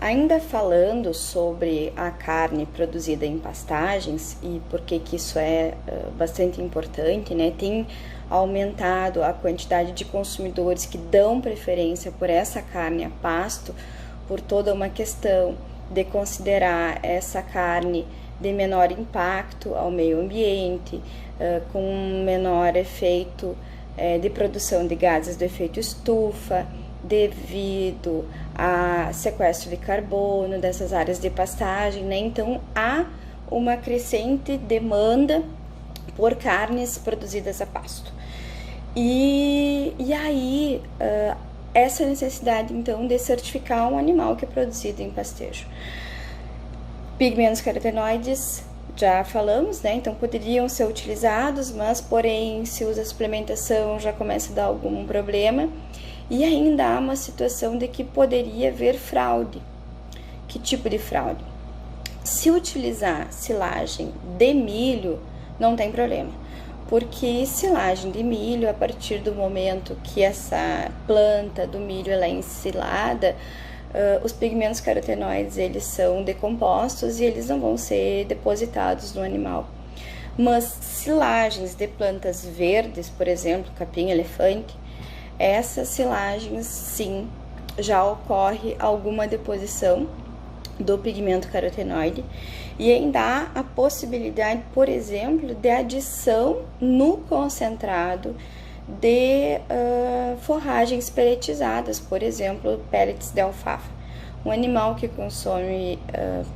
Ainda falando sobre a carne produzida em pastagens e por que isso é bastante importante, né? Tem aumentado a quantidade de consumidores que dão preferência por essa carne a pasto, por toda uma questão de considerar essa carne de menor impacto ao meio ambiente, com menor efeito de produção de gases do efeito estufa, devido a sequestro de carbono dessas áreas de pastagem, né? Então há uma crescente demanda por carnes produzidas a pasto. E aí essa necessidade então de certificar um animal que é produzido em pastejo. Pigmentos carotenoides, já falamos, né? Então poderiam ser utilizados, mas porém se usa suplementação já começa a dar algum problema. E ainda há uma situação de que poderia haver fraude. Que tipo de fraude? Se utilizar silagem de milho, não tem problema. Porque silagem de milho, a partir do momento que essa planta do milho ela é ensilada, os pigmentos carotenoides eles são decompostos e eles não vão ser depositados no animal. Mas silagens de plantas verdes, por exemplo, capim-elefante, essas silagens, sim, já ocorre alguma deposição do pigmento carotenoide e ainda há a possibilidade, por exemplo, de adição no concentrado de forragens pelletizadas, por exemplo, pellets de alfafa. Um animal que consome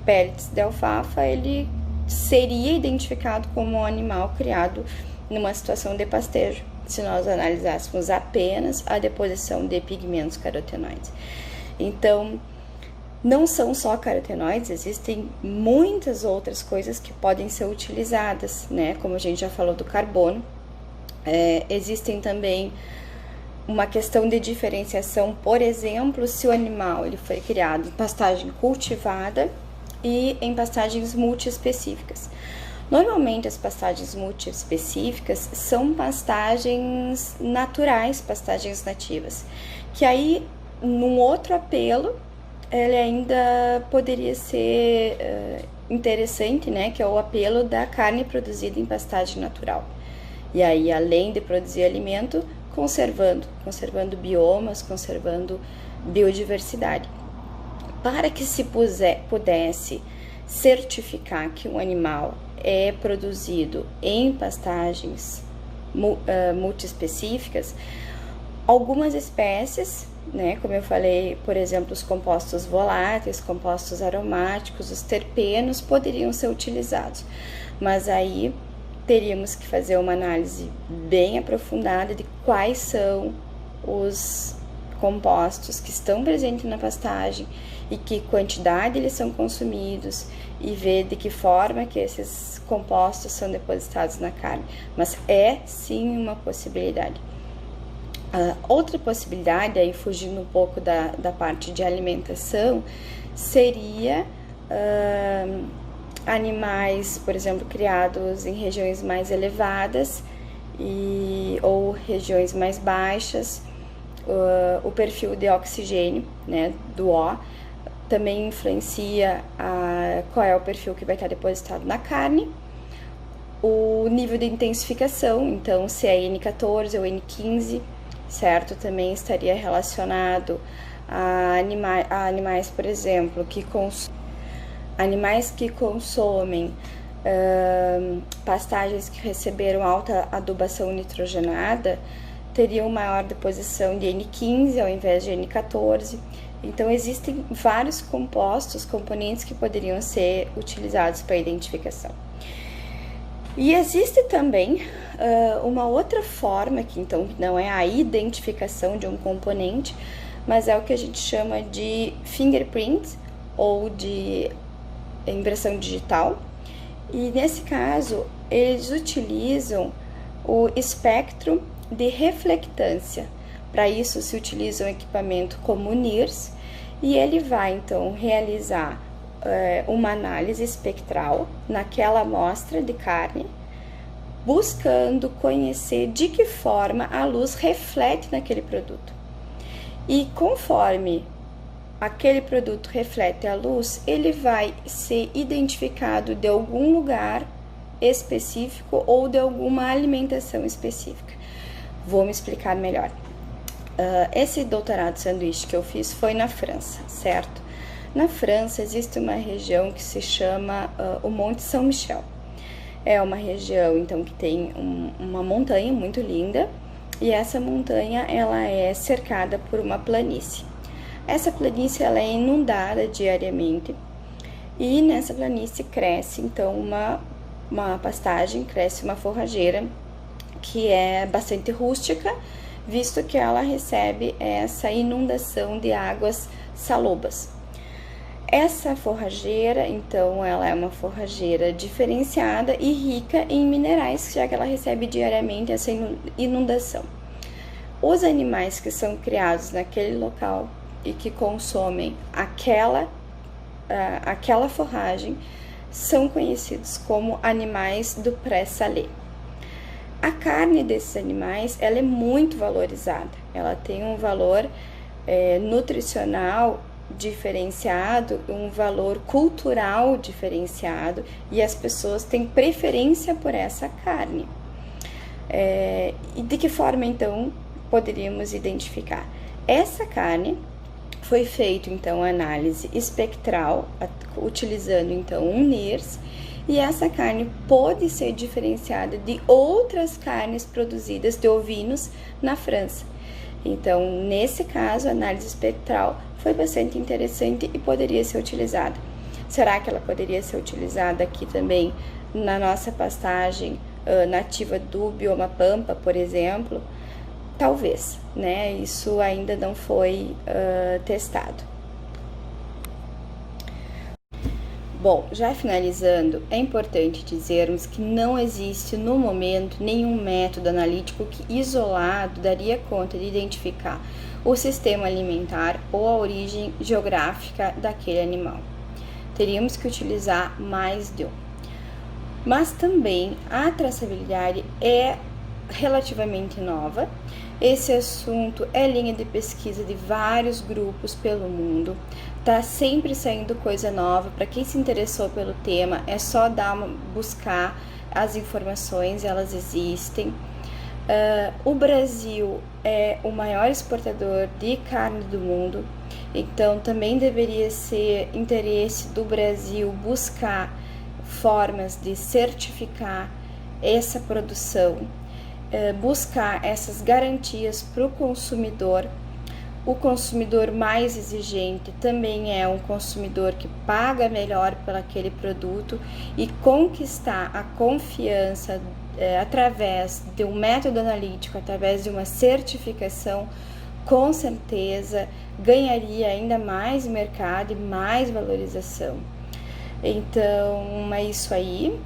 pellets de alfafa, ele seria identificado como um animal criado numa situação de pastejo, se nós analisássemos apenas a deposição de pigmentos carotenoides. Então, não são só carotenoides, existem muitas outras coisas que podem ser utilizadas, né? Como a gente já falou do carbono, existem também uma questão de diferenciação, por exemplo, se o animal ele foi criado em pastagem cultivada e em pastagens multiespecíficas. Normalmente as pastagens multiespecíficas são pastagens naturais, pastagens nativas, que aí num outro apelo ele ainda poderia ser interessante, né, que é o apelo da carne produzida em pastagem natural. E aí, além de produzir alimento, conservando biomas, conservando biodiversidade. Para que se pudesse certificar que um animal é produzido em pastagens multiespecíficas, algumas espécies, né, como eu falei, por exemplo, os compostos voláteis, compostos aromáticos, os terpenos poderiam ser utilizados, mas aí teríamos que fazer uma análise bem aprofundada de quais são os compostos que estão presentes na pastagem e que quantidade eles são consumidos e ver de que forma que esses compostos são depositados na carne, mas é sim uma possibilidade. Outra possibilidade, aí fugindo um pouco da parte de alimentação, seria animais, por exemplo, criados em regiões mais elevadas ou regiões mais baixas. O perfil de oxigênio, né, do O, também influencia qual é o perfil que vai estar depositado na carne. O nível de intensificação, então, se é N14 ou N15, certo? Também estaria relacionado a animais, por exemplo, animais que consomem pastagens que receberam alta adubação nitrogenada, teriam maior deposição de N15 ao invés de N14. Então, existem vários componentes que poderiam ser utilizados para identificação. E existe também uma outra forma, que então não é a identificação de um componente, mas é o que a gente chama de fingerprint ou de impressão digital. E nesse caso, eles utilizam o espectro de reflectância. Para isso se utiliza um equipamento como o NIRS e ele vai então realizar uma análise espectral naquela amostra de carne, buscando conhecer de que forma a luz reflete naquele produto. E conforme aquele produto reflete a luz, ele vai ser identificado de algum lugar específico ou de alguma alimentação específica. Vou me explicar melhor. Esse doutorado sanduíche que eu fiz foi na França, certo? Na França existe uma região que se chama o Monte São Michel. É uma região, então, que tem uma montanha muito linda, e essa montanha ela é cercada por uma planície. Essa planície ela é inundada diariamente, e nessa planície cresce então uma pastagem, cresce uma forrageira que é bastante rústica, visto que ela recebe essa inundação de águas salobas. Essa forrageira, então, ela é uma forrageira diferenciada e rica em minerais, já que ela recebe diariamente essa inundação. Os animais que são criados naquele local e que consomem aquela forragem são conhecidos como animais do pré-salé. A carne desses animais ela é muito valorizada, ela tem um valor nutricional diferenciado, um valor cultural diferenciado, e as pessoas têm preferência por essa carne. E de que forma então poderíamos identificar? Essa carne foi feita então análise espectral, utilizando então um NIRS, e essa carne pode ser diferenciada de outras carnes produzidas de ovinos na França. Então, nesse caso, a análise espectral foi bastante interessante e poderia ser utilizada. Será que ela poderia ser utilizada aqui também na nossa pastagem nativa do bioma Pampa, por exemplo? Talvez, né? Isso ainda não foi testado. Bom, já finalizando, é importante dizermos que não existe no momento nenhum método analítico que isolado daria conta de identificar o sistema alimentar ou a origem geográfica daquele animal. Teríamos que utilizar mais de um. Mas também a traçabilidade é relativamente nova. Esse assunto é linha de pesquisa de vários grupos pelo mundo. Tá sempre saindo coisa nova. Para quem se interessou pelo tema, é só buscar as informações, elas existem. O Brasil é o maior exportador de carne do mundo, então também deveria ser interesse do Brasil buscar formas de certificar essa produção, buscar essas garantias para o consumidor. O consumidor mais exigente também é um consumidor que paga melhor por aquele produto, e conquistar a confiança através de um método analítico, através de uma certificação, com certeza ganharia ainda mais mercado e mais valorização. Então, é isso aí.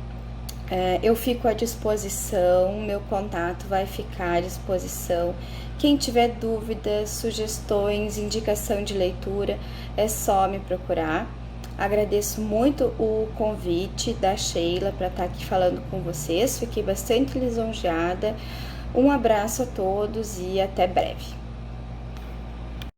Eu fico à disposição, meu contato vai ficar à disposição. Quem tiver dúvidas, sugestões, indicação de leitura, é só me procurar. Agradeço muito o convite da Sheila para estar aqui falando com vocês, fiquei bastante lisonjeada. Um abraço a todos e até breve.